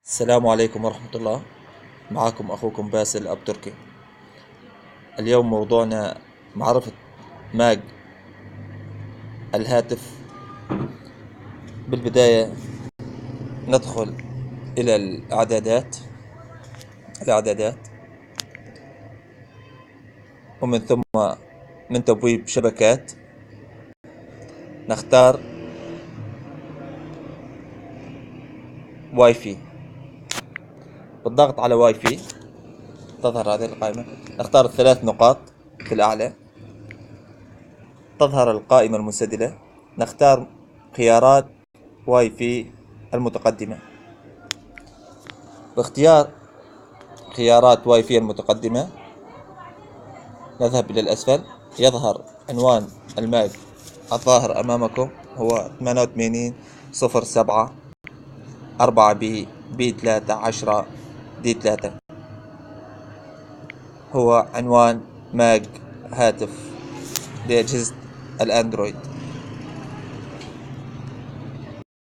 السلام عليكم ورحمة الله. معكم أخوكم باسل أب تركي. اليوم موضوعنا معرفة ماج الهاتف. بالبداية ندخل إلى الإعدادات، ومن ثم من تبويب شبكات نختار واي فاي. بالضغط على واي فاي تظهر هذه القائمة، نختار الثلاث نقاط في الأعلى، تظهر القائمة المنسدلة، نختار خيارات واي فاي المتقدمة. باختيار خيارات واي فاي المتقدمة نذهب إلى الأسفل، يظهر عنوان الماج الظاهر أمامكم، هو 88 07 4 بي 3 10 D3. هو عنوان ماج هاتف لأجهزة الأندرويد.